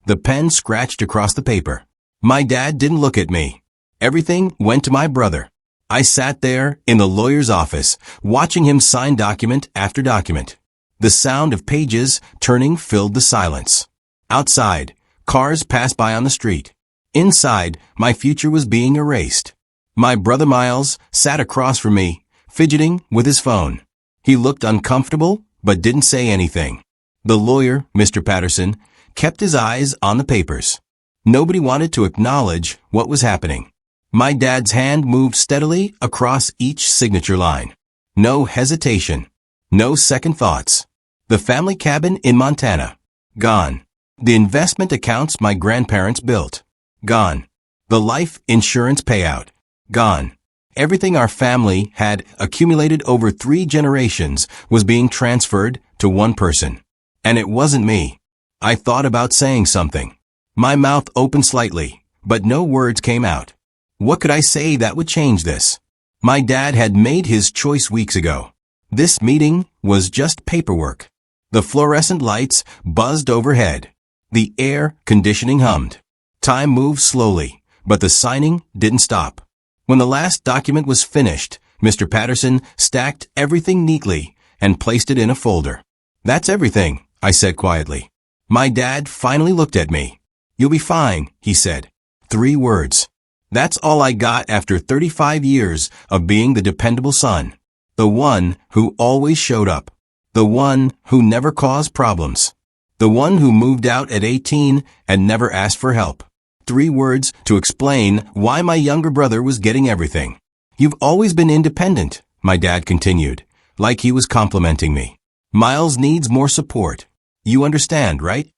The pen scratched across the paper. My dad didn't look at me. Everything went to my brother. I sat there in the lawyer's office, watching him sign document after document. The sound of pages turning filled the silence. Outside, cars passed by on the street. Inside, my future was being erased. My brother Miles sat across from me, fidgeting with his phone. He looked uncomfortable, but didn't say anything. The lawyer, Mr. Patterson, kept his eyes on the papers. Nobody wanted to acknowledge what was happening. My dad's hand moved steadily across each signature line. No hesitation. No second thoughts. The family cabin in Montana. Gone. The investment accounts my grandparents built. Gone. The life insurance payout. Gone. Everything our family had accumulated over 3 generations was being transferred to one person. And it wasn't me. I thought about saying something. My mouth opened slightly, but no words came out. What could I say that would change this? My dad had made his choice weeks ago. This meeting was just paperwork. The fluorescent lights buzzed overhead. The air conditioning hummed. Time moved slowly, but the signing didn't stop. When the last document was finished, Mr. Patterson stacked everything neatly and placed it in a folder. "That's everything," I said quietly. My dad finally looked at me. "You'll be fine," he said. 3 words. That's all I got after 35 years of being the dependable son. The one who always showed up. The one who never caused problems. The one who moved out at 18 and never asked for help. 3 words to explain why my younger brother was getting everything. "You've always been independent," my dad continued, like he was complimenting me. "Miles needs more support. You understand, right?"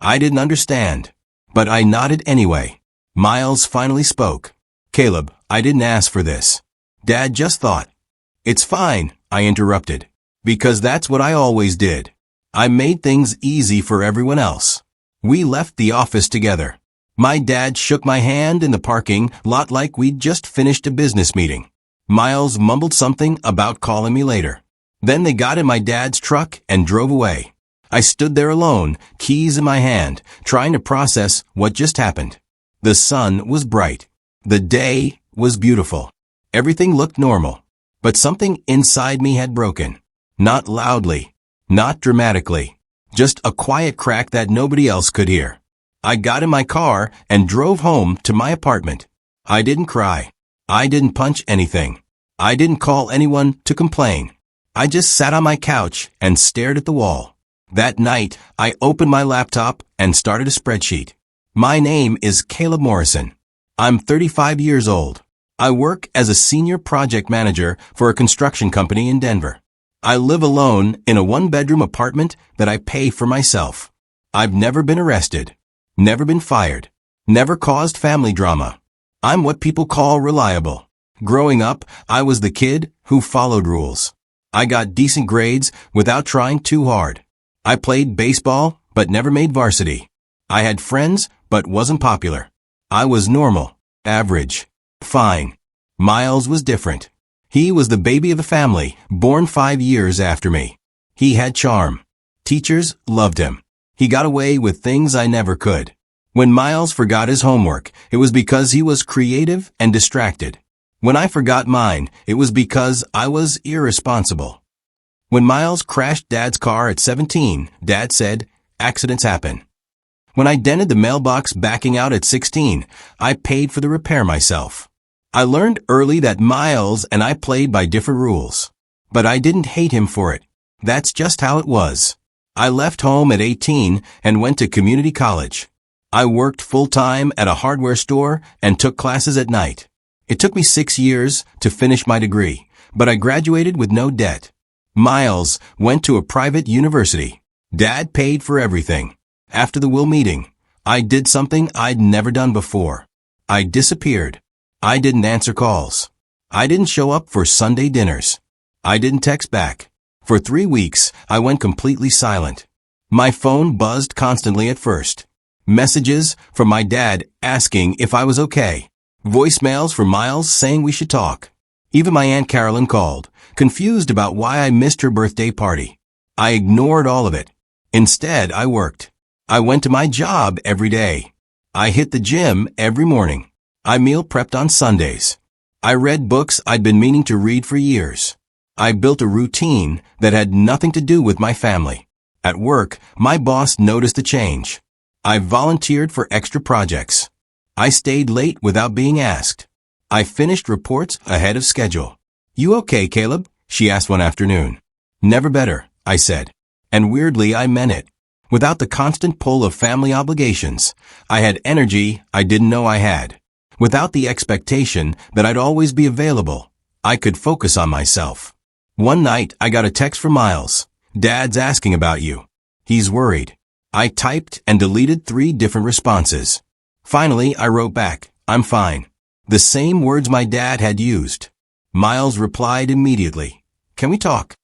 I didn't understand, but I nodded anyway. Miles finally spoke. "Caleb, I didn't ask for this. Dad just thought." "It's fine," I interrupted, "because that's what I always did. I made things easy for everyone else." We left the office together. My dad shook my hand in the parking lot like we'd just finished a business meeting. Miles mumbled something about calling me later. Then they got in my dad's truck and drove away. I stood there alone, keys in my hand, trying to process what just happened. The sun was bright. The day was beautiful. Everything looked normal. But something inside me had broken. Not loudly. Not dramatically. Just a quiet crack that nobody else could hear. I got in my car and drove home to my apartment. I didn't cry. I didn't punch anything. I didn't call anyone to complain. I just sat on my couch and stared at the wall. That night, I opened my laptop and started a spreadsheet. My name is Caleb Morrison. I'm 35 years old. I work as a senior project manager for a construction company in Denver. I live alone in a 1-bedroom apartment that I pay for myself. I've never been arrested. Never been fired. Never caused family drama. I'm what people call reliable. Growing up, I was the kid who followed rules. I got decent grades without trying too hard. I played baseball, but never made varsity. I had friends, but wasn't popular. I was normal, average, fine. Miles was different. He was the baby of the family, born 5 years after me. He had charm. Teachers loved him. He got away with things I never could. When Miles forgot his homework, it was because he was creative and distracted. When I forgot mine, it was because I was irresponsible. When Miles crashed Dad's car at 17, Dad said, "Accidents happen." When I dented the mailbox backing out at 16, I paid for the repair myself. I learned early that Miles and I played by different rules. But I didn't hate him for it. That's just how it was. I left home at 18 and went to community college. I worked full-time at a hardware store and took classes at night. It took me 6 years to finish my degree, but I graduated with no debt. Miles went to a private university. Dad paid for everything. After the will meeting, I did something I'd never done before. I disappeared. I didn't answer calls. I didn't show up for Sunday dinners. I didn't text back. For 3 weeks, I went completely silent. My phone buzzed constantly at first. Messages from my dad asking if I was okay. Voicemails from Miles saying we should talk. Even my Aunt Carolyn called, confused about why I missed her birthday party. I ignored all of it. Instead, I worked. I went to my job every day. I hit the gym every morning. I meal prepped on Sundays. I read books I'd been meaning to read for years. I built a routine that had nothing to do with my family. At work, my boss noticed the change. I volunteered for extra projects. I stayed late without being asked. I finished reports ahead of schedule. "You okay, Caleb?" she asked one afternoon. "Never better," I said. And weirdly, I meant it. Without the constant pull of family obligations, I had energy I didn't know I had. Without the expectation that I'd always be available, I could focus on myself. One night, I got a text from Miles. "Dad's asking about you. He's worried." I typed and deleted 3 different responses. Finally, I wrote back, "I'm fine." The same words my dad had used. Miles replied immediately, "Can we talk?"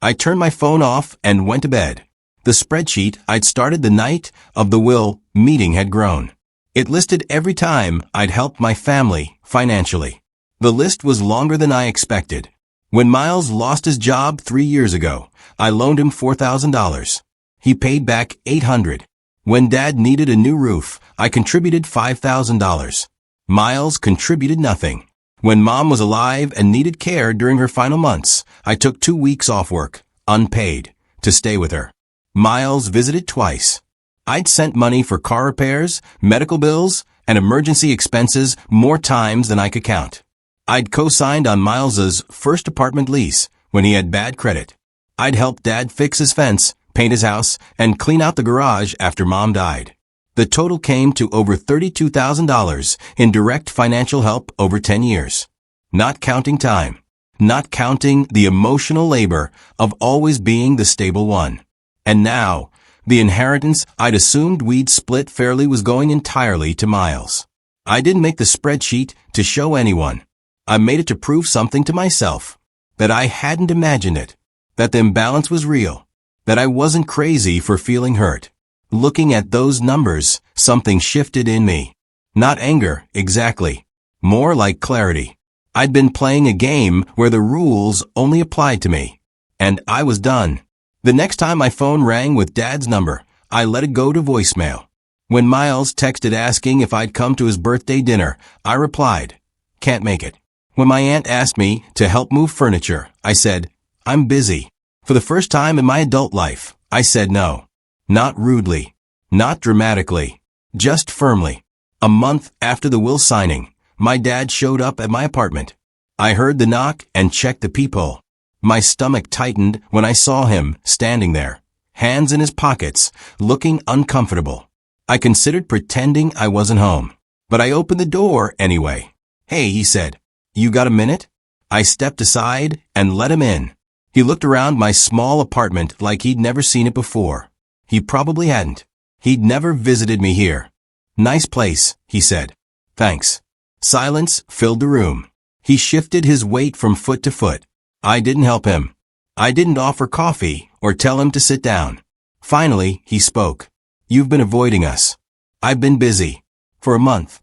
I turned my phone off and went to bed. The spreadsheet I'd started the night of the will meeting had grown. It listed every time I'd helped my family financially. The list was longer than I expected. When Miles lost his job 3 years ago, I loaned him $4,000. He paid back $800. When Dad needed a new roof, I contributed $5,000. Miles contributed nothing. When Mom was alive and needed care during her final months, I took 2 weeks off work, unpaid, to stay with her. Miles visited twice. I'd sent money for car repairs, medical bills, and emergency expenses more times than I could count. I'd co-signed on Miles's first apartment lease when he had bad credit. I'd helped Dad fix his fence, paint his house, and clean out the garage after Mom died. The total came to over $32,000 in direct financial help over 10 years. Not counting time. Not counting the emotional labor of always being the stable one. And now, the inheritance I'd assumed we'd split fairly was going entirely to Miles. I didn't make the spreadsheet to show anyone. I made it to prove something to myself. That I hadn't imagined it. That the imbalance was real. That I wasn't crazy for feeling hurt. Looking at those numbers, something shifted in me. Not anger, exactly. More like clarity. I'd been playing a game where the rules only applied to me. And I was done. The next time my phone rang with Dad's number, I let it go to voicemail. When Miles texted asking if I'd come to his birthday dinner, I replied, "Can't make it." When my aunt asked me to help move furniture, I said, "I'm busy." For the first time in my adult life, I said no. Not rudely. Not dramatically. Just firmly. A month after the will signing, my dad showed up at my apartment. I heard the knock and checked the peephole. My stomach tightened when I saw him standing there, hands in his pockets, looking uncomfortable. I considered pretending I wasn't home, but I opened the door anyway. "Hey," he said, "you got a minute?" I stepped aside and let him in. He looked around my small apartment like he'd never seen it before. He probably hadn't. He'd never visited me here. "Nice place," he said. "Thanks." Silence filled the room. He shifted his weight from foot to foot. I didn't help him. I didn't offer coffee or tell him to sit down. Finally, he spoke. "You've been avoiding us." "I've been busy. For a month."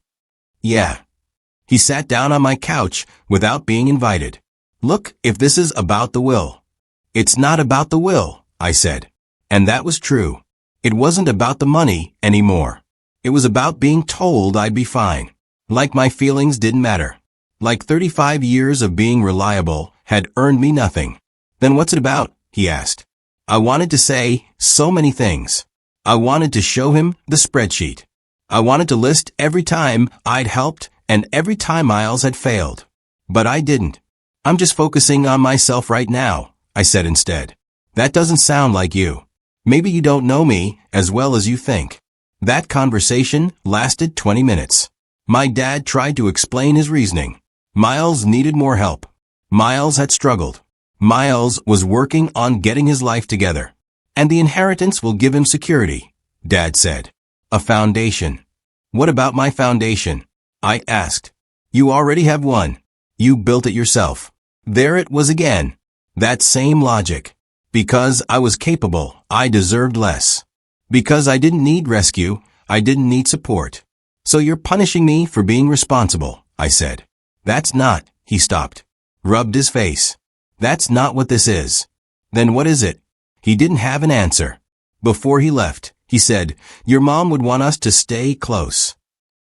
"Yeah." He sat down on my couch without being invited. "Look, if this is about the will." "It's not about the will," I said. And that was true. It wasn't about the money anymore. It was about being told I'd be fine. Like my feelings didn't matter. Like 35 years of being reliable had earned me nothing. "Then what's it about?" he asked. I wanted to say so many things. I wanted to show him the spreadsheet. I wanted to list every time I'd helped and every time Miles had failed. But I didn't. "I'm just focusing on myself right now," I said instead. "That doesn't sound like you. Maybe you don't know me as well as you think." That conversation lasted 20 minutes. My dad tried to explain his reasoning. Miles needed more help. Miles had struggled. Miles was working on getting his life together. And the inheritance will give him security, Dad said. A foundation. "What about my foundation?" I asked. "You already have one. You built it yourself." There it was again. That same logic. Because I was capable, I deserved less. Because I didn't need rescue, I didn't need support. "So you're punishing me for being responsible," I said. "That's not," he stopped. Rubbed his face. "That's not what this is." "Then what is it?" He didn't have an answer. Before he left, He said, "Your mom would want us to stay close."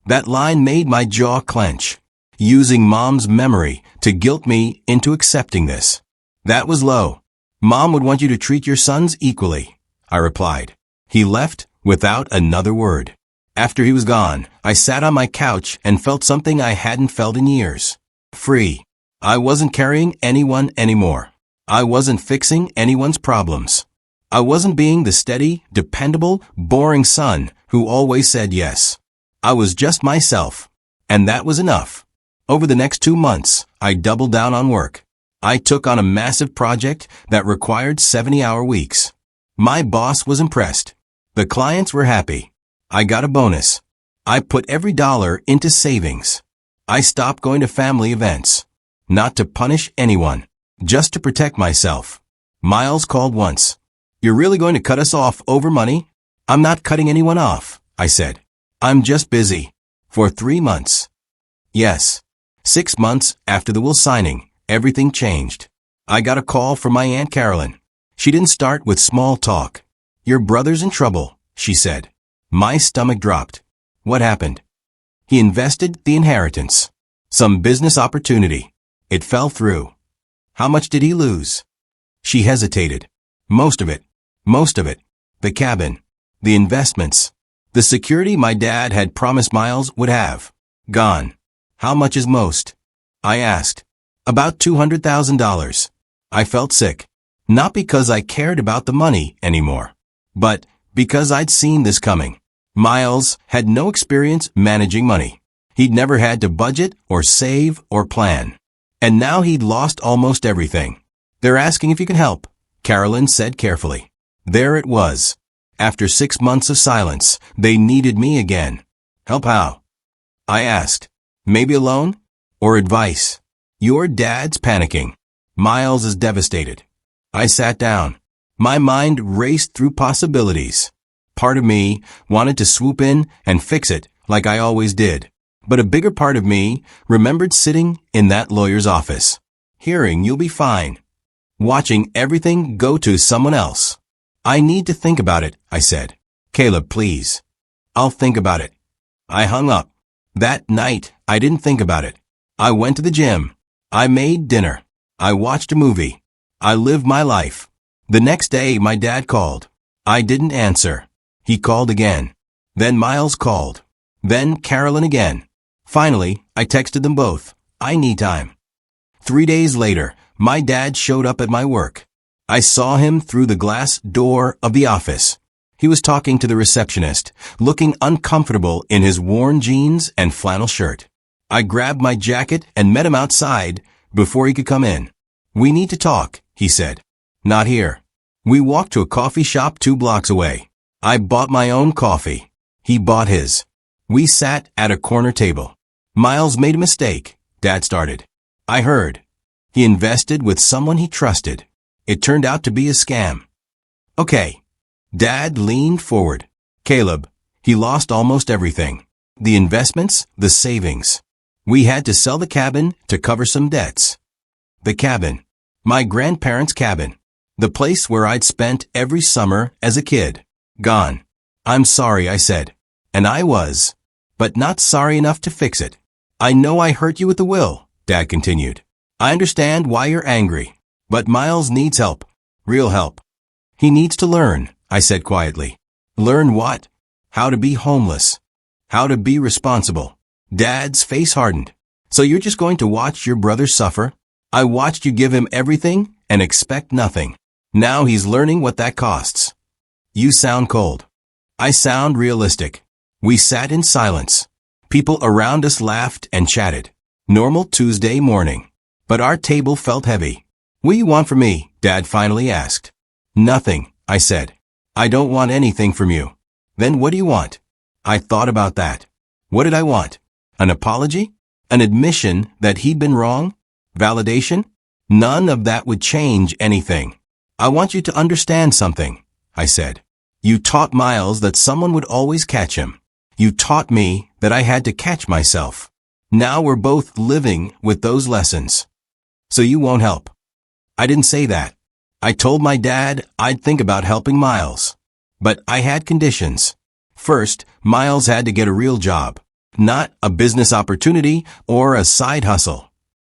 That line made my jaw clench. Using mom's memory to guilt me into accepting this. That was low. "Mom would want you to treat your sons equally," I replied. He left without another word. After he was gone, I sat on my couch and felt something I hadn't felt in years. Free. I wasn't carrying anyone anymore. I wasn't fixing anyone's problems. I wasn't being the steady, dependable, boring son who always said yes. I was just myself. And that was enough. Over the next 2 months, I doubled down on work. I took on a massive project that required 70-hour weeks. My boss was impressed. The clients were happy. I got a bonus. I put every dollar into savings. I stopped going to family events. Not to punish anyone, just to protect myself. Miles called once. "You're really going to cut us off over money?" "I'm not cutting anyone off," I said. "I'm just busy." For 3 months. Yes. 6 months after the will signing, everything changed. I got a call from my Aunt Carolyn. She didn't start with small talk. "Your brother's in trouble," she said. My stomach dropped. What happened? He invested the inheritance. Some business opportunity. It fell through. How much did he lose? She hesitated. Most of it. Most of it. The cabin. The investments. The security my dad had promised Miles would have. Gone. How much is most? I asked. About $200,000. I felt sick. Not because I cared about the money anymore, but because I'd seen this coming. Miles had no experience managing money. He'd never had to budget or save or plan. And now he'd lost almost everything. "They're asking if you can help," Carolyn said carefully. There it was. After 6 months of silence, they needed me again. "Help how?" I asked. "Maybe a loan? Or advice? Your dad's panicking. Miles is devastated." I sat down. My mind raced through possibilities. Part of me wanted to swoop in and fix it like I always did. But a bigger part of me remembered sitting in that lawyer's office, hearing "you'll be fine," watching everything go to someone else. "I need to think about it," I said. "Caleb, please." "I'll think about it." I hung up. That night, I didn't think about it. I went to the gym. I made dinner. I watched a movie. I lived my life. The next day, my dad called. I didn't answer. He called again. Then Miles called. Then Carolyn again. Finally, I texted them both. "I need time." 3 days later, my dad showed up at my work. I saw him through the glass door of the office. He was talking to the receptionist, looking uncomfortable in his worn jeans and flannel shirt. I grabbed my jacket and met him outside before he could come in. "We need to talk," he said. "Not here." We walked to a coffee shop 2 blocks away. I bought my own coffee. He bought his. We sat at a corner table. "Miles made a mistake," Dad started. I heard. "He invested with someone he trusted. It turned out to be a scam." "Okay." Dad leaned forward. "Caleb, he lost almost everything. The investments, the savings. We had to sell the cabin to cover some debts." The cabin. My grandparents' cabin. The place where I'd spent every summer as a kid. Gone. "I'm sorry," I said. And I was. But not sorry enough to fix it. "I know I hurt you with the will," Dad continued. "I understand why you're angry. But Miles needs help. Real help. He needs to learn," I said quietly. "Learn what?" "How to be homeless. How to be responsible." Dad's face hardened. "So you're just going to watch your brother suffer? I watched you give him everything and expect nothing. Now he's learning what that costs." "You sound cold." "I sound realistic." We sat in silence. People around us laughed and chatted. Normal Tuesday morning. But our table felt heavy. "What do you want from me?" Dad finally asked. "Nothing," I said. "I don't want anything from you." "Then what do you want?" I thought about that. What did I want? An apology? An admission that he'd been wrong? Validation? None of that would change anything. "I want you to understand something," I said. "You taught Miles that someone would always catch him. You taught me that I had to catch myself. Now we're both living with those lessons. So you won't help." I didn't say that. I told my dad I'd think about helping Miles. But I had conditions. First, Miles had to get a real job. Not a business opportunity or a side hustle.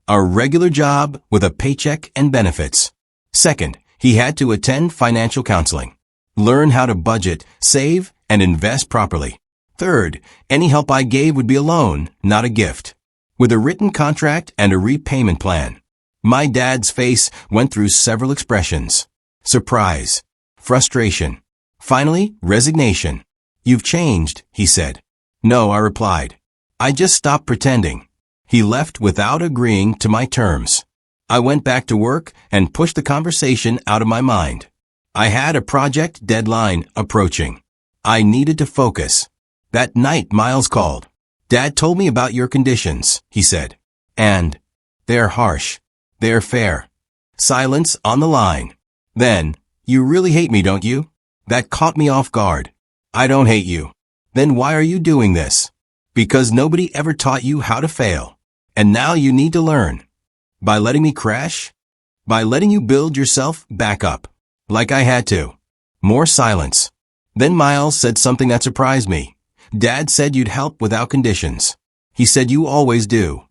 A regular job with a paycheck and benefits. Second, he had to attend financial counseling. Learn how to budget, save, and invest properly. Third, any help I gave would be a loan, not a gift. With a written contract and a repayment plan. My dad's face went through several expressions. Surprise. Frustration. Finally, resignation. You've changed, he said. No, I replied. I just stopped pretending. He left without agreeing to my terms. I went back to work and pushed the conversation out of my mind. I had a project deadline approaching. I needed to focus. That night, Miles called. Dad told me about your conditions, he said. And they're harsh. They're fair. Silence on the line. Then, you really hate me, don't you? That caught me off guard. I don't hate you. Then why are you doing this? Because nobody ever taught you how to fail. And now you need to learn. By letting me crash? By letting you build yourself back up. Like I had to. More silence. Then Miles said something that surprised me. Dad said you'd help without conditions. He said you always do.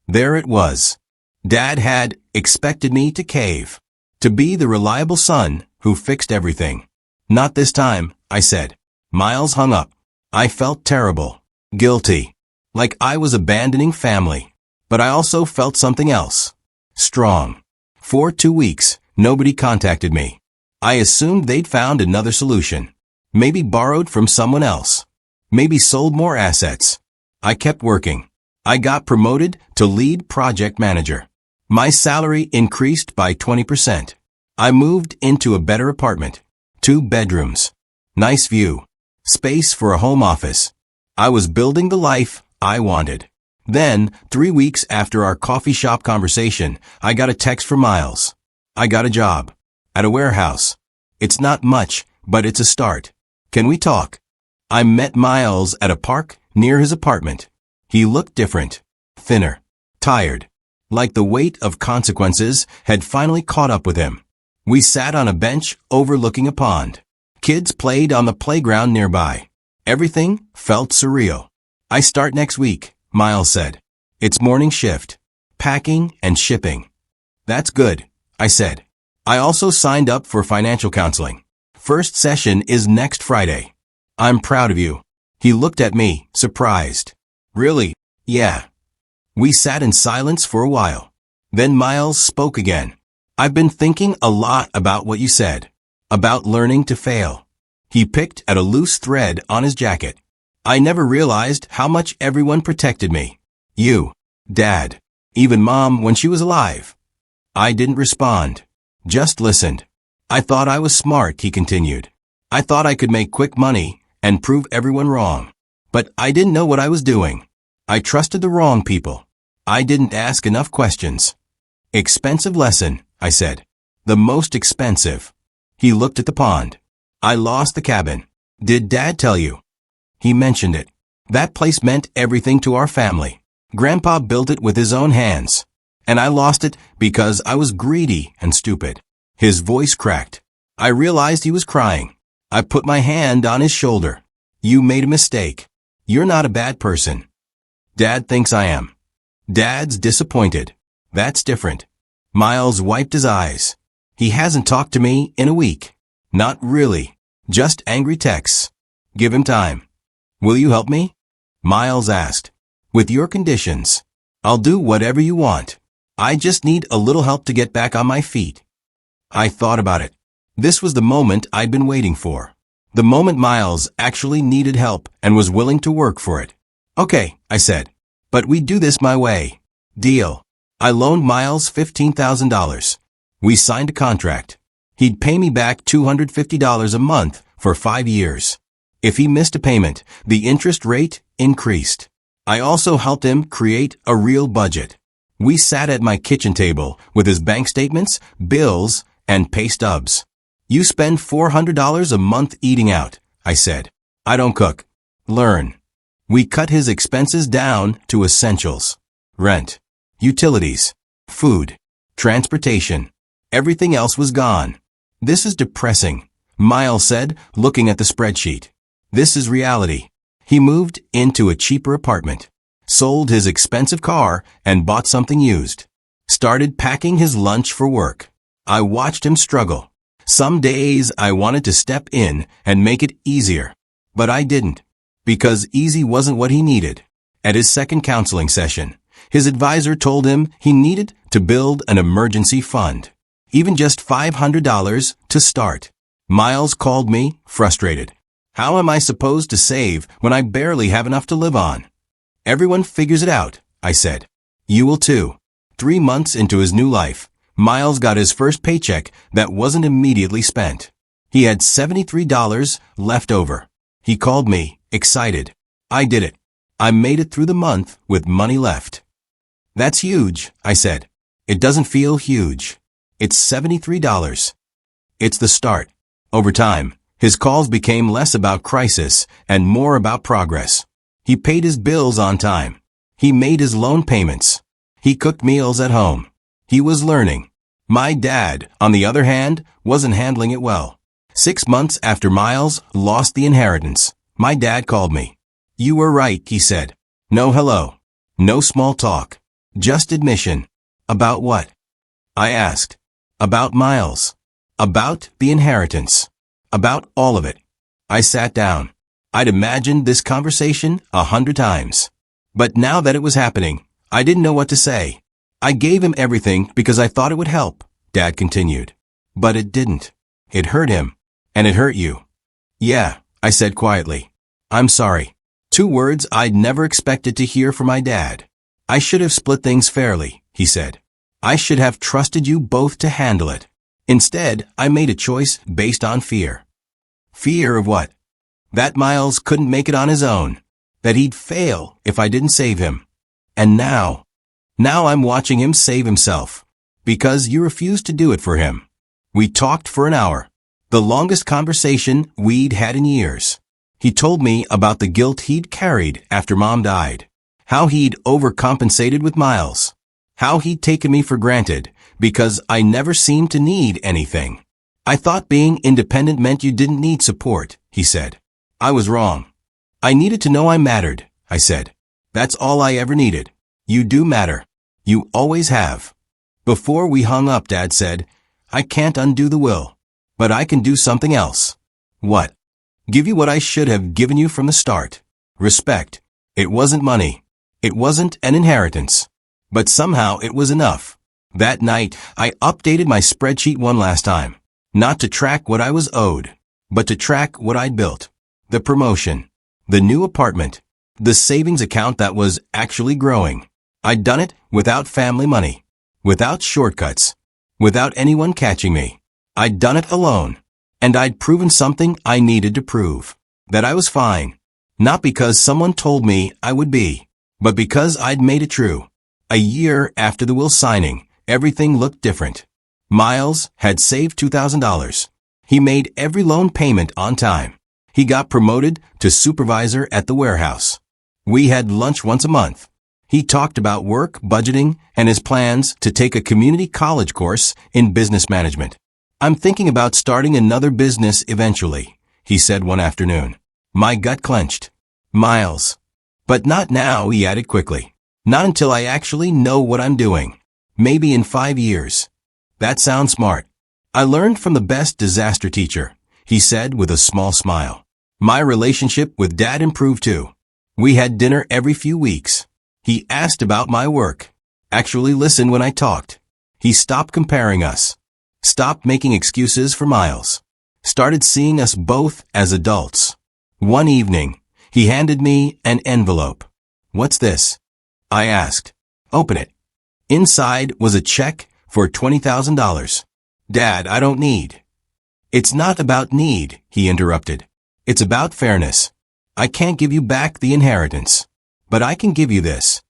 There it was. Dad had expected me to cave. To be the reliable son who fixed everything. Not this time, I said. Miles hung up. I felt terrible. Guilty. Like I was abandoning family. But I also felt something else. Strong. For 2 weeks, nobody contacted me. I assumed they'd found another solution. Maybe borrowed from someone else. Maybe sold more assets. I kept working. I got promoted to lead project manager. My salary increased by 20%. I moved into a better apartment. 2 bedrooms. Nice view. Space for a home office. I was building the life I wanted. Then, 3 weeks after our coffee shop conversation, I got a text from Miles. I got a job. At a warehouse. It's not much, but it's a start. Can we talk? I met Miles at a park near his apartment. He looked different. Thinner. Tired. Like the weight of consequences had finally caught up with him. We sat on a bench overlooking a pond. Kids played on the playground nearby. Everything felt surreal. I start next week, Miles said. It's morning shift. Packing and shipping. That's good, I said. I also signed up for financial counseling. First session is next Friday. I'm proud of you. He looked at me, surprised. Really? Yeah. We sat in silence for a while. Then Miles spoke again. I've been thinking a lot about what you said. About learning to fail. He picked at a loose thread on his jacket. I never realized how much everyone protected me. You, Dad, even Mom when she was alive. I didn't respond. Just listened. I thought I was smart, he continued. I thought I could make quick money and prove everyone wrong. But I didn't know what I was doing. I trusted the wrong people. I didn't ask enough questions. Expensive lesson, I said. The most expensive. He looked at the pond. I lost the cabin. Did Dad tell you? He mentioned it. That place meant everything to our family. Grandpa built it with his own hands. And I lost it because I was greedy and stupid. His voice cracked. I realized he was crying. I put my hand on his shoulder. You made a mistake. You're not a bad person. Dad thinks I am. Dad's disappointed. That's different. Miles wiped his eyes. He hasn't talked to me in a week. Not really. Just angry texts. Give him time. Will you help me? Miles asked. With your conditions. I'll do whatever you want. I just need a little help to get back on my feet. I thought about it. This was the moment I'd been waiting for. The moment Miles actually needed help and was willing to work for it. Okay, I said. But we do this my way. Deal. I loaned Miles $15,000. We signed a contract. He'd pay me back $250 a month for 5 years. If he missed a payment, the interest rate increased. I also helped him create a real budget. We sat at my kitchen table with his bank statements, bills, and pay stubs. You spend $400 a month eating out, I said. I don't cook. Learn. We cut his expenses down to essentials. Rent, utilities, food, transportation. Everything else was gone. This is depressing, Miles said, looking at the spreadsheet. This is reality. He moved into a cheaper apartment, sold his expensive car, and bought something used. Started packing his lunch for work. I watched him struggle. Some days I wanted to step in and make it easier. But I didn't. Because easy wasn't what he needed. At his second counseling session, his advisor told him he needed to build an emergency fund. Even just $500 to start. Miles called me, frustrated. How am I supposed to save when I barely have enough to live on? Everyone figures it out, I said. You will too. 3 months into his new life, Miles got his first paycheck that wasn't immediately spent. He had $73 left over. He called me, excited. I did it. I made it through the month with money left. That's huge, I said. It doesn't feel huge. It's $73. It's the start. Over time, his calls became less about crisis and more about progress. He paid his bills on time. He made his loan payments. He cooked meals at home. He was learning. My dad, on the other hand, wasn't handling it well. 6 months after Miles lost the inheritance, my dad called me. You were right, he said. No hello. No small talk. Just admission. About what? I asked. About Miles. About the inheritance. About all of it. I sat down. I'd imagined this conversation 100 times. But now that it was happening, I didn't know what to say. I gave him everything because I thought it would help, Dad continued. But it didn't. It hurt him. And it hurt you. Yeah, I said quietly. I'm sorry. 2 words I'd never expected to hear from my dad. I should have split things fairly, he said. I should have trusted you both to handle it. Instead, I made a choice based on fear. Fear of what? That Miles couldn't make it on his own. That he'd fail if I didn't save him. And now I'm watching him save himself. Because you refused to do it for him. We talked for an hour. The longest conversation we'd had in years. He told me about the guilt he'd carried after Mom died. How he'd overcompensated with Miles. How he'd taken me for granted because I never seemed to need anything. I thought being independent meant you didn't need support, he said. I was wrong. I needed to know I mattered, I said. That's all I ever needed. You do matter. You always have. Before we hung up, Dad said, I can't undo the will. But I can do something else. What? Give you what I should have given you from the start. Respect. It wasn't money. It wasn't an inheritance. But somehow it was enough. That night, I updated my spreadsheet one last time. Not to track what I was owed, but to track what I'd built. The promotion. The new apartment. The savings account that was actually growing. I'd done it without family money. Without shortcuts. Without anyone catching me. I'd done it alone. And I'd proven something I needed to prove. That I was fine. Not because someone told me I would be, but because I'd made it true. A year after the will signing, everything looked different. Miles had saved $2,000. He made every loan payment on time. He got promoted to supervisor at the warehouse. We had lunch once a month. He talked about work, budgeting, and his plans to take a community college course in business management. I'm thinking about starting another business eventually, he said one afternoon. My gut clenched. Miles. But not now, he added quickly. Not until I actually know what I'm doing. Maybe in 5 years. That sounds smart. I learned from the best disaster teacher, he said with a small smile. My relationship with Dad improved too. We had dinner every few weeks. He asked about my work. Actually listened when I talked. He stopped comparing us. Stopped making excuses for Miles. Started seeing us both as adults. One evening, he handed me an envelope. What's this? I asked. Open it. Inside was a check for $20,000. Dad, I don't need. It's not about need, he interrupted. It's about fairness. I can't give you back the inheritance. But I can give you this.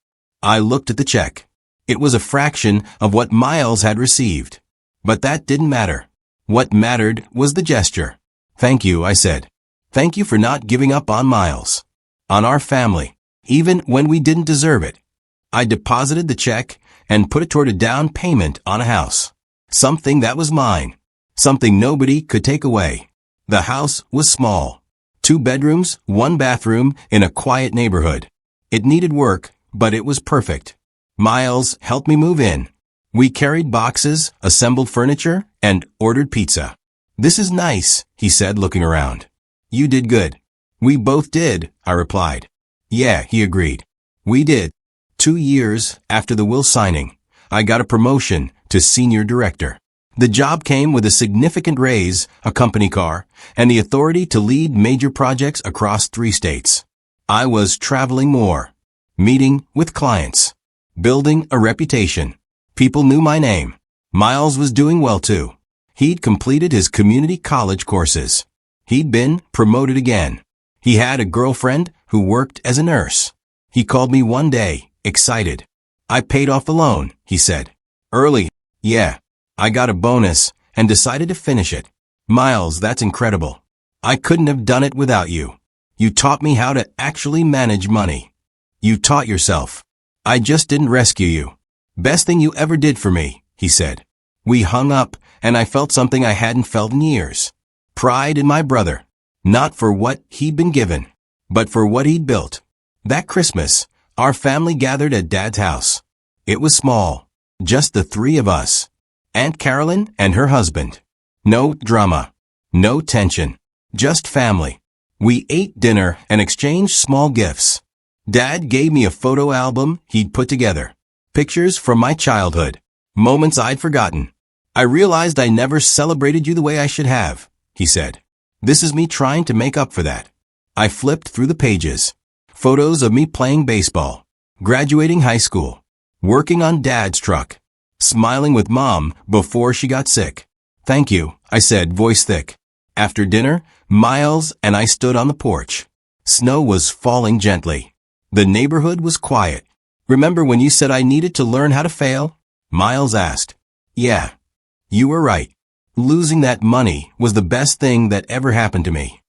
I looked at the check. It was a fraction of what Miles had received. But that didn't matter. What mattered was the gesture. Thank you, I said. Thank you for not giving up on Miles. On our family. Even when we didn't deserve it. I deposited the check and put it toward a down payment on a house. Something that was mine. Something nobody could take away. The house was small. 2 bedrooms, 1 bathroom in a quiet neighborhood. It needed work, but it was perfect. Miles helped me move in. We carried boxes, assembled furniture, and ordered pizza. "This is nice," he said, looking around. "You did good." "We both did," I replied. "Yeah," he agreed. "We did." 2 years after the will signing, I got a promotion to senior director. The job came with a significant raise, a company car, and the authority to lead major projects across 3 states. I was traveling more, meeting with clients, building a reputation. People knew my name. Miles was doing well too. He'd completed his community college courses. He'd been promoted again. He had a girlfriend who worked as a nurse. He called me one day, excited. "I paid off the loan," he said. "Early." "Yeah. I got a bonus and decided to finish it." "Miles, that's incredible. I couldn't have done it without you. You taught me how to actually manage money. You taught yourself. I just didn't rescue you." "Best thing you ever did for me," he said. We hung up, and I felt something I hadn't felt in years. Pride in my brother. Not for what he'd been given, but for what he'd built. That Christmas, our family gathered at Dad's house. It was small, just the 3 of us. Aunt Carolyn and her husband. No drama. No tension. Just family. We ate dinner and exchanged small gifts. Dad gave me a photo album he'd put together. Pictures from my childhood. Moments I'd forgotten. "I realized I never celebrated you the way I should have," he said. "This is me trying to make up for that." I flipped through the pages. Photos of me playing baseball, graduating high school, working on Dad's truck, smiling with Mom before she got sick. "Thank you," I said, voice thick. After dinner, Miles and I stood on the porch. Snow was falling gently. The neighborhood was quiet. "Remember when you said I needed to learn how to fail?" Miles asked. "Yeah. You were right. Losing that money was the best thing that ever happened to me."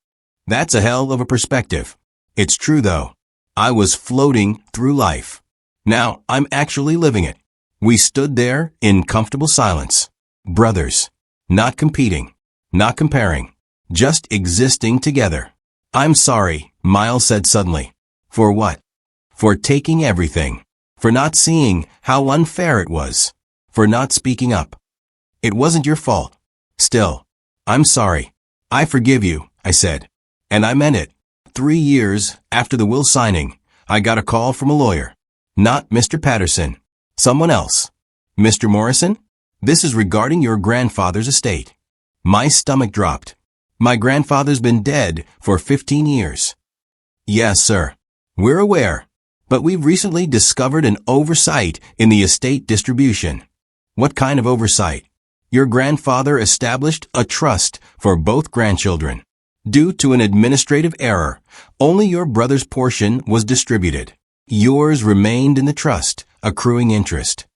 That's a hell of a perspective. It's true though. I was floating through life. Now I'm actually living it. We stood there in comfortable silence. Brothers. Not competing. Not comparing. Just existing together. "I'm sorry," Miles said suddenly. "For what?" "For taking everything. For not seeing how unfair it was. For not speaking up. It wasn't your fault. Still, I'm sorry. I forgive you," I said. And I meant it. 3 years after the will signing, I got a call from a lawyer. "Not Mr. Patterson. Someone else." "Mr. Morrison? This is regarding your grandfather's estate." My stomach dropped. "My grandfather's been dead for 15 years. "Yes, sir. We're aware. But we've recently discovered an oversight in the estate distribution." "What kind of oversight?" "Your grandfather established a trust for both grandchildren. Due to an administrative error, only your brother's portion was distributed. Yours remained in the trust, accruing interest."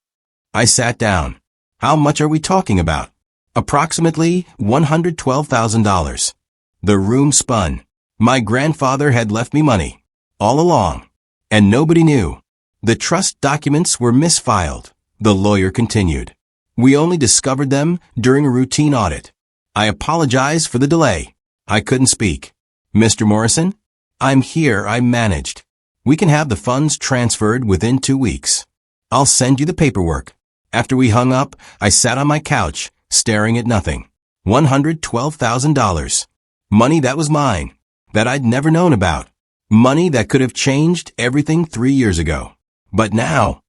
I sat down. "How much are we talking about?" "Approximately $112,000. The room spun. My grandfather had left me money. All along. And nobody knew. The trust documents were misfiled," the lawyer continued. "We only discovered them during a routine audit. I apologize for the delay." I couldn't speak. "Mr. Morrison? I'm here, I managed. We can have the funds transferred within 2 weeks. I'll send you the paperwork." After we hung up, I sat on my couch, staring at nothing. $112,000. Money that was mine, that I'd never known about. Money that could have changed everything 3 years ago. But now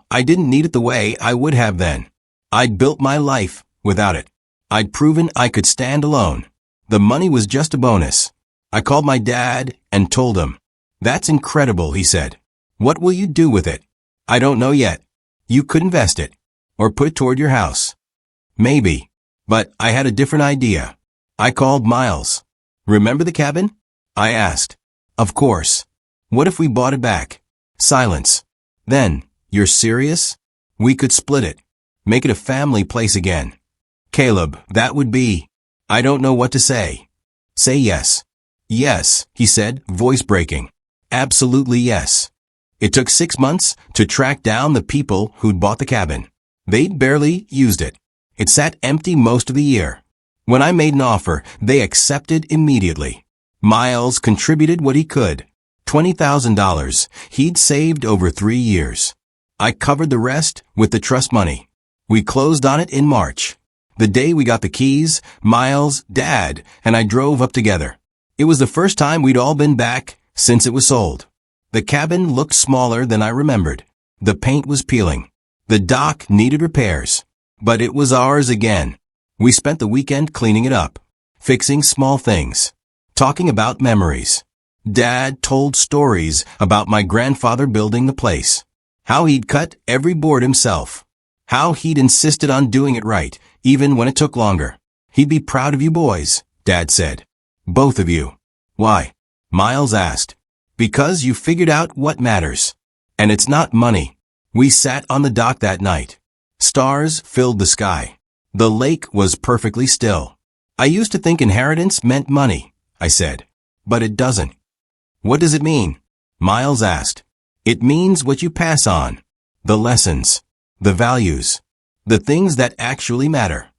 I didn't need it the way I would have then. I'd built my life without it. I'd proven I could stand alone. The money was just a bonus. I called my dad and told him. "That's incredible," he said. "What will you do with it?" "I don't know yet. You could invest it. Or put it toward your house." "Maybe. But I had a different idea." I called Miles. "Remember the cabin?" I asked. "Of course. What if we bought it back?" Silence. "Then, you're serious? We could split it. Make it a family place again." "Caleb, that would be..." I don't know what to say. "Say yes." "Yes," he said, voice breaking. "Absolutely yes." It took 6 months to track down the people who'd bought the cabin. They'd barely used it. It sat empty most of the year. When I made an offer, they accepted immediately. Miles contributed what he could. $20,000 he'd saved over 3 years. I covered the rest with the trust money. We closed on it in March. The day we got the keys, Miles, Dad, and I drove up together. It was the first time we'd all been back since it was sold. The cabin looked smaller than I remembered. The paint was peeling. The dock needed repairs. But it was ours again. We spent the weekend cleaning it up, fixing small things, talking about memories. Dad told stories about my grandfather building the place, how he'd cut every board himself, how he'd insisted on doing it right, even when it took longer. He'd be proud of you boys, Dad said. Both of you. Why? Miles asked. Because you figured out what matters. And it's not money. We sat on the dock that night. Stars filled the sky. The lake was perfectly still. I used to think inheritance meant money, I said. But it doesn't. What does it mean? Miles asked. It means what you pass on. The lessons. The values. The things that actually matter.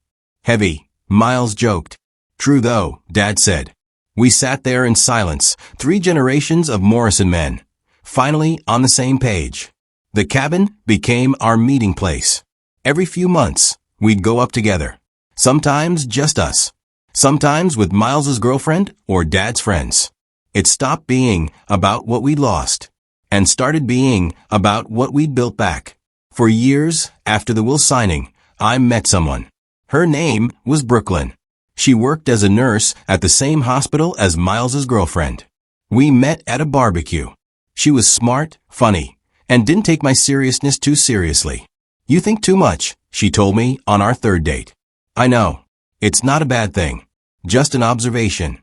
Heavy, Miles joked. True though, Dad said. We sat there in silence, 3 generations of Morrison men, finally on the same page. The cabin became our meeting place. Every few months, we'd go up together. Sometimes just us. Sometimes with Miles's girlfriend or Dad's friends. It stopped being about what we'd lost and started being about what we'd built back. For years after the will signing, I met someone. Her name was Brooklyn. She worked as a nurse at the same hospital as Miles's girlfriend. We met at a barbecue. She was smart, funny, and didn't take my seriousness too seriously. You think too much, she told me on our 3rd date. I know. It's not a bad thing. Just an observation.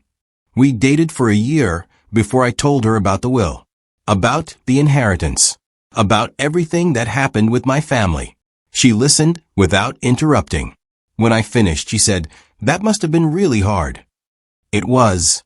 We dated for a year before I told her about the will. About the inheritance. About everything that happened with my family. She listened without interrupting. When I finished, she said, "That must have been really hard." It was.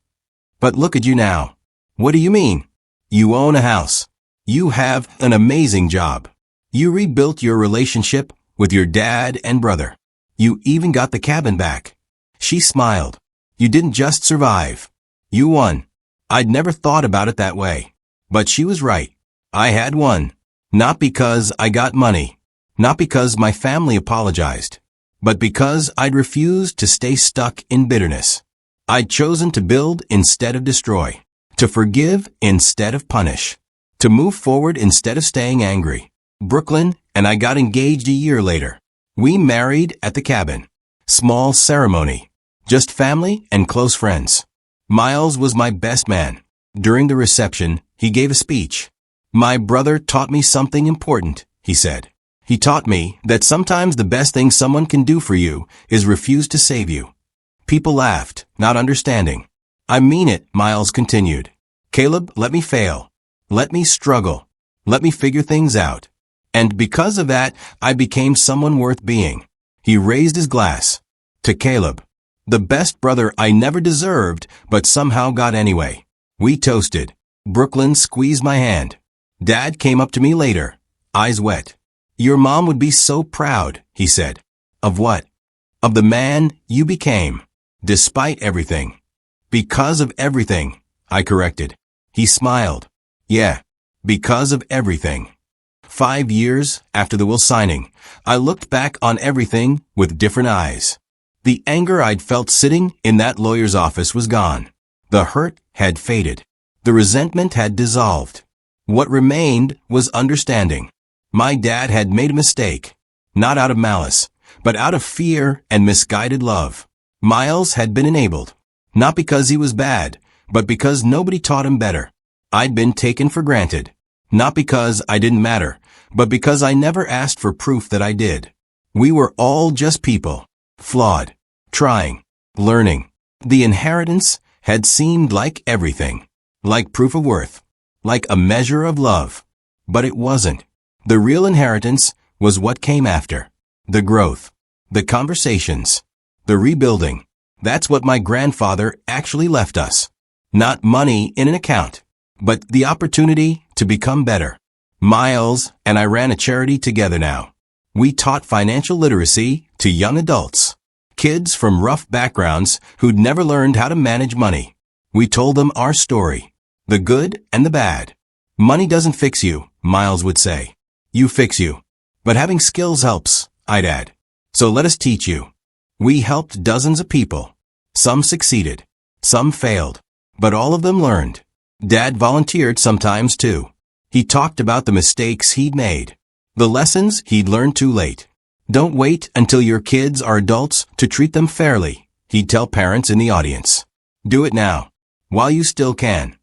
But look at you now. What do you mean? You own a house. You have an amazing job. You rebuilt your relationship with your dad and brother. You even got the cabin back. She smiled. You didn't just survive. You won. I'd never thought about it that way. But she was right. I had won. Not because I got money. Not because my family apologized. But because I'd refused to stay stuck in bitterness. I'd chosen to build instead of destroy. To forgive instead of punish. To move forward instead of staying angry. Brooklyn and I got engaged a year later. We married at the cabin. Small ceremony. Just family and close friends. Miles was my best man. During the reception, he gave a speech. My brother taught me something important, he said. He taught me that sometimes the best thing someone can do for you is refuse to save you. People laughed, not understanding. I mean it, Miles continued. Caleb, let me fail. Let me struggle. Let me figure things out. And because of that, I became someone worth being. He raised his glass. To Caleb. The best brother I never deserved, but somehow got anyway. We toasted. Brooklyn squeezed my hand. Dad came up to me later, eyes wet. Your mom would be so proud, he said. Of what? Of the man you became. Despite everything. Because of everything, I corrected. He smiled. Yeah, because of everything. 5 years after the will signing, I looked back on everything with different eyes. The anger I'd felt sitting in that lawyer's office was gone. The hurt had faded. The resentment had dissolved. What remained was understanding. My dad had made a mistake. Not out of malice, but out of fear and misguided love. Miles had been enabled. Not because he was bad, but because nobody taught him better. I'd been taken for granted. Not because I didn't matter, but because I never asked for proof that I did. We were all just people. Flawed. Trying. Learning. The inheritance had seemed like everything. Like proof of worth. Like a measure of love. But it wasn't. The real inheritance was what came after. The growth. The conversations. The rebuilding. That's what my grandfather actually left us. Not money in an account, but the opportunity to become better. Miles and I ran a charity together now. We taught financial literacy to young adults. kids from rough backgrounds who'd never learned how to manage money. We told them our story, the good and the bad. Money doesn't fix you, Miles would say. You fix you. But having skills helps, I'd add. So let us teach you. We helped dozens of people. Some succeeded. Some failed. But all of them learned. Dad volunteered sometimes too. He talked about the mistakes he'd made. The lessons he'd learned too late. Don't wait until your kids are adults to treat them fairly, he'd tell parents in the audience. Do it now, while you still can.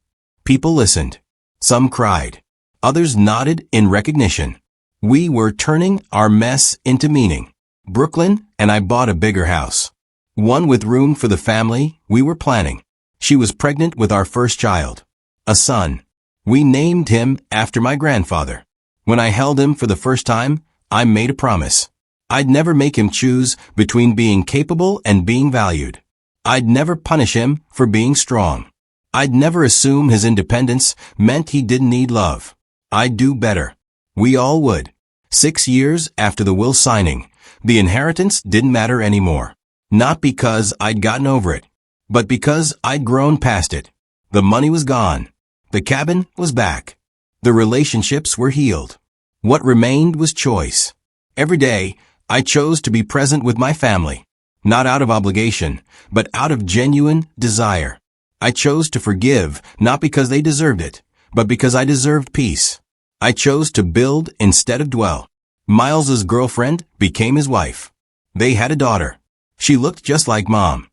People listened. Some cried. Others nodded in recognition. We were turning our mess into meaning. Brooklyn and I bought a bigger house. One with room for the family we were planning. She was pregnant with our first child. A son. We named him after my grandfather. When I held him for the first time, I made a promise. I'd never make him choose between being capable and being valued. I'd never punish him for being strong. I'd never assume his independence meant he didn't need love. I'd do better. We all would. 6 years after the will signing, the inheritance didn't matter anymore. Not because I'd gotten over it, but because I'd grown past it. The money was gone. The cabin was back. The relationships were healed. What remained was choice. Every day, I chose to be present with my family, not out of obligation, but out of genuine desire. I chose to forgive, not because they deserved it, but because I deserved peace. I chose to build instead of dwell. Miles's girlfriend became his wife. They had a daughter. She looked just like Mom.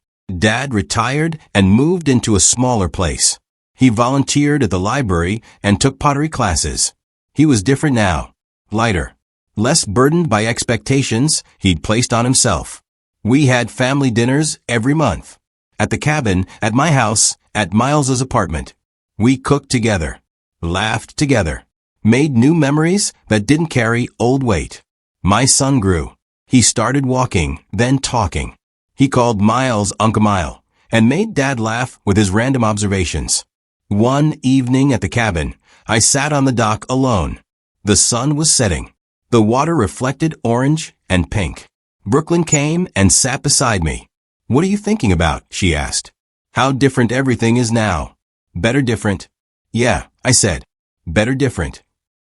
Dad retired and moved into a smaller place. He volunteered at the library and took pottery classes. He was different now, lighter, less burdened by expectations he'd placed on himself. We had family dinners every month. At the cabin, at my house, at Miles's apartment. We cooked together, laughed together, made new memories that didn't carry old weight. My son grew. He started walking, then talking. He called Miles Uncle Mile and made Dad laugh with his random observations. One evening at the cabin, I sat on the dock alone. The sun was setting. The water reflected orange and pink. Brooklyn came and sat beside me. What are you thinking about? She asked. How different everything is now. Better different. Yeah, I said. Better different.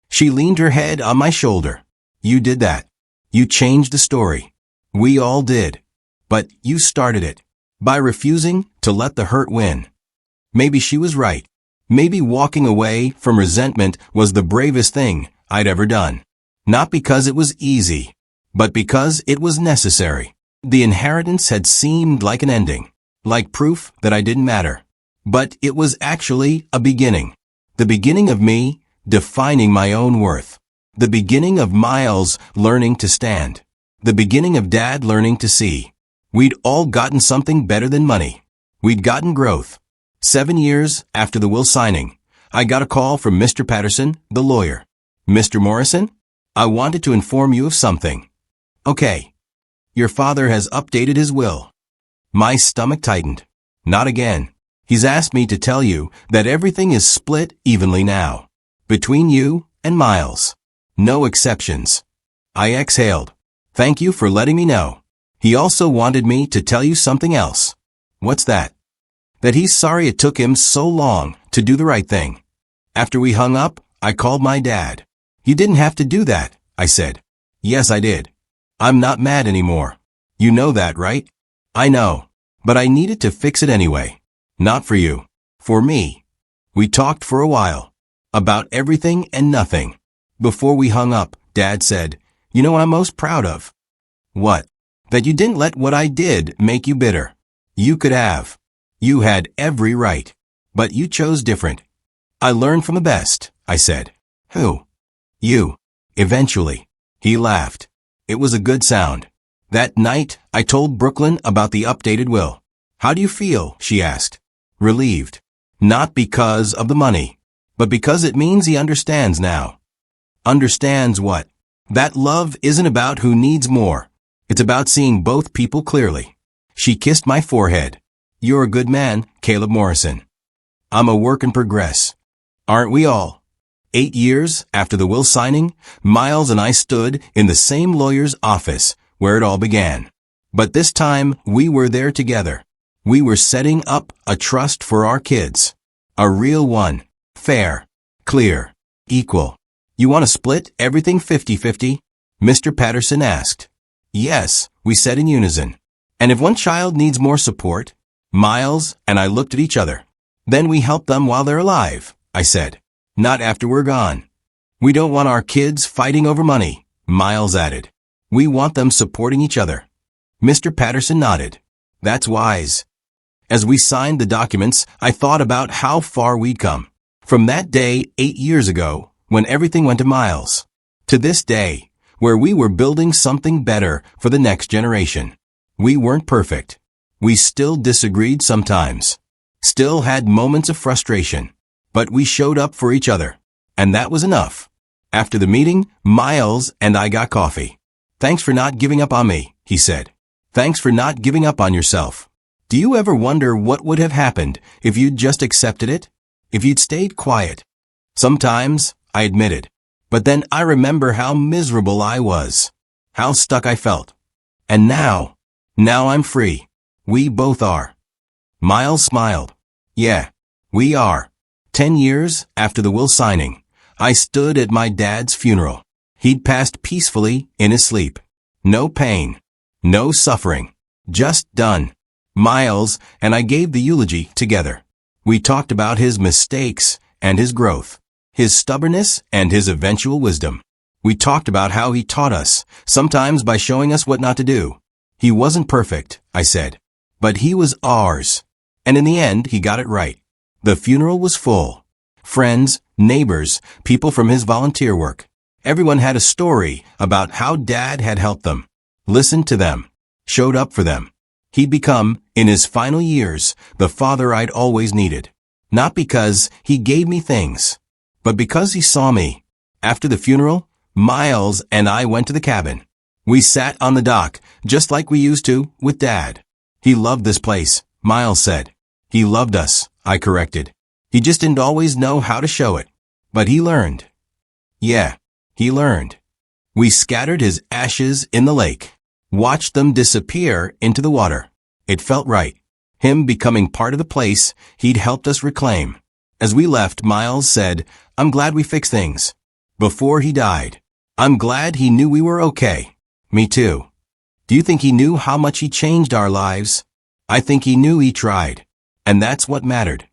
She leaned her head on my shoulder. You did that. You changed the story. We all did. But you started it. By refusing to let the hurt win. Maybe she was right. Maybe walking away from resentment was the bravest thing I'd ever done. Not because it was easy, but because it was necessary. The inheritance had seemed like an ending, like proof that I didn't matter. But it was actually a beginning. The beginning of me defining my own worth. The beginning of Miles learning to stand. The beginning of Dad learning to see. We'd all gotten something better than money. We'd gotten growth. 7 years after the will signing, I got a call from Mr. Patterson, the lawyer. Mr. Morrison, I wanted to inform you of something. Okay. Your father has updated his will. My stomach tightened. Not again. He's asked me to tell you that everything is split evenly now. Between you and Miles. No exceptions. I exhaled. Thank you for letting me know. He also wanted me to tell you something else. What's that? That he's sorry it took him so long to do the right thing. After we hung up, I called my dad. You didn't have to do that, I said. Yes, I did. I'm not mad anymore. You know that, right? I know. But I needed to fix it anyway. Not for you. For me. We talked for a while. About everything and nothing. Before we hung up, Dad said, You know what I'm most proud of? What? That you didn't let what I did make you bitter. You could have. You had every right. But you chose different. I learned from the best, I said. Who? You. Eventually. He laughed. It was a good sound. That night, I told Brooklyn about the updated will. How do you feel? She asked. Relieved. Not because of the money, but because it means he understands now. Understands what? That love isn't about who needs more. It's about seeing both people clearly. She kissed my forehead. You're a good man, Caleb Morrison. I'm a work in progress. Aren't we all? 8 years after the will signing, Miles and I stood in the same lawyer's office where it all began. But this time, we were there together. We were setting up a trust for our kids. A real one. Fair. Clear. Equal. You want to split everything 50-50? Mr. Patterson asked. Yes, we said in unison. And if one child needs more support? Miles and I looked at each other. Then we help them while they're alive, I said. Not after we're gone. We don't want our kids fighting over money, Miles added. We want them supporting each other. Mr. Patterson nodded. That's wise. As we signed the documents, I thought about how far we'd come. From that day 8 years ago, when everything went to Miles, to this day, where we were building something better for the next generation. We weren't perfect. We still disagreed sometimes. Still had moments of frustration. But we showed up for each other. And that was enough. After the meeting, Miles and I got coffee. Thanks for not giving up on me, he said. Thanks for not giving up on yourself. Do you ever wonder what would have happened if you'd just accepted it? If you'd stayed quiet? Sometimes, I admitted. But then I remember how miserable I was. How stuck I felt. And now I'm free. We both are. Miles smiled. Yeah, we are. 10 years after the will signing, I stood at my dad's funeral. He'd passed peacefully in his sleep. No pain. No suffering. Just done. Miles and I gave the eulogy together. We talked about his mistakes and his growth, his stubbornness and his eventual wisdom. We talked about how he taught us, sometimes by showing us what not to do. He wasn't perfect, I said, but he was ours. And in the end, he got it right. The funeral was full. Friends, neighbors, people from his volunteer work. Everyone had a story about how Dad had helped them, listened to them, showed up for them. He'd become, in his final years, the father I'd always needed. Not because he gave me things, but because he saw me. After the funeral, Miles and I went to the cabin. We sat on the dock, just like we used to, with Dad. He loved this place, Miles said. He loved us, I corrected. He just didn't always know how to show it. But he learned. Yeah, he learned. We scattered his ashes in the lake, watched them disappear into the water. It felt right. Him becoming part of the place he'd helped us reclaim. As we left, Miles said, I'm glad we fixed things. Before he died. I'm glad he knew we were okay. Me too. Do you think he knew how much he changed our lives? I think he knew he tried. And that's what mattered.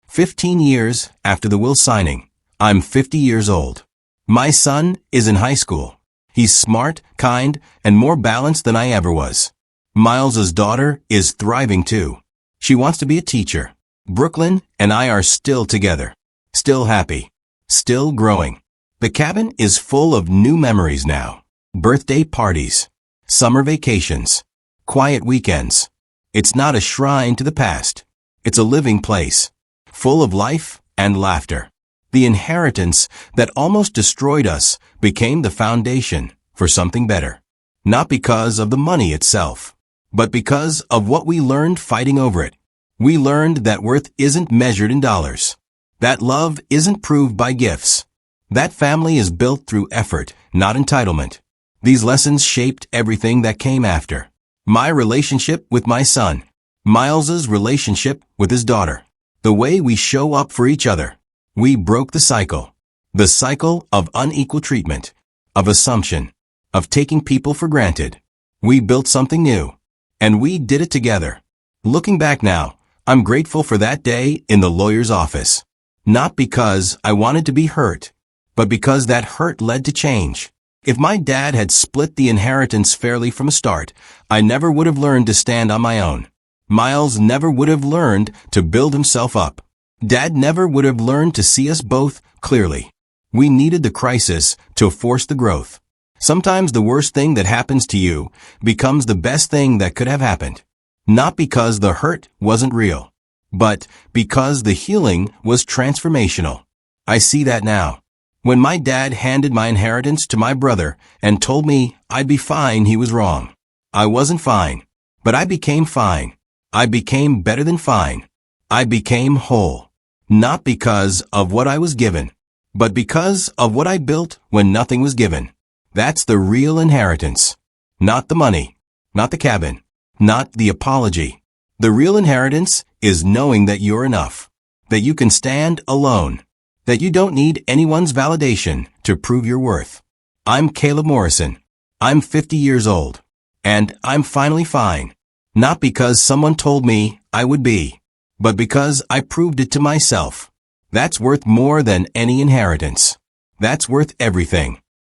15 years after the will signing, I'm 50 years old. My son is in high school. He's smart, kind, and more balanced than I ever was. Miles's daughter is thriving too. She wants to be a teacher. Brooklyn and I are still together. Still happy. Still growing. The cabin is full of new memories now. Birthday parties. Summer vacations. Quiet weekends. It's not a shrine to the past. It's a living place. Full of life and laughter. The inheritance that almost destroyed us became the foundation for something better. Not because of the money itself, but because of what we learned fighting over it. We learned that worth isn't measured in dollars. That love isn't proved by gifts. That family is built through effort, not entitlement. These lessons shaped everything that came after. My relationship with my son. Miles's relationship with his daughter. The way we show up for each other. We broke the cycle. The cycle of unequal treatment. Of assumption. Of taking people for granted. We built something new. And we did it together. Looking back now, I'm grateful for that day in the lawyer's office. Not because I wanted to be hurt, but because that hurt led to change. If my dad had split the inheritance fairly from the start, I never would have learned to stand on my own. Miles never would have learned to build himself up. Dad never would have learned to see us both clearly. We needed the crisis to force the growth. Sometimes the worst thing that happens to you becomes the best thing that could have happened. Not because the hurt wasn't real, but because the healing was transformational. I see that now. When my dad handed my inheritance to my brother and told me I'd be fine, he was wrong. I wasn't fine, but I became fine. I became better than fine. I became whole. Not because of what I was given, but because of what I built when nothing was given. That's the real inheritance. Not the money, not the cabin, not the apology. The real inheritance is knowing that you're enough, that you can stand alone, that you don't need anyone's validation to prove your worth. I'm Caleb Morrison. I'm 50 years old. And I'm finally fine. Not because someone told me I would be, but because I proved it to myself. That's worth more than any inheritance. That's worth everything.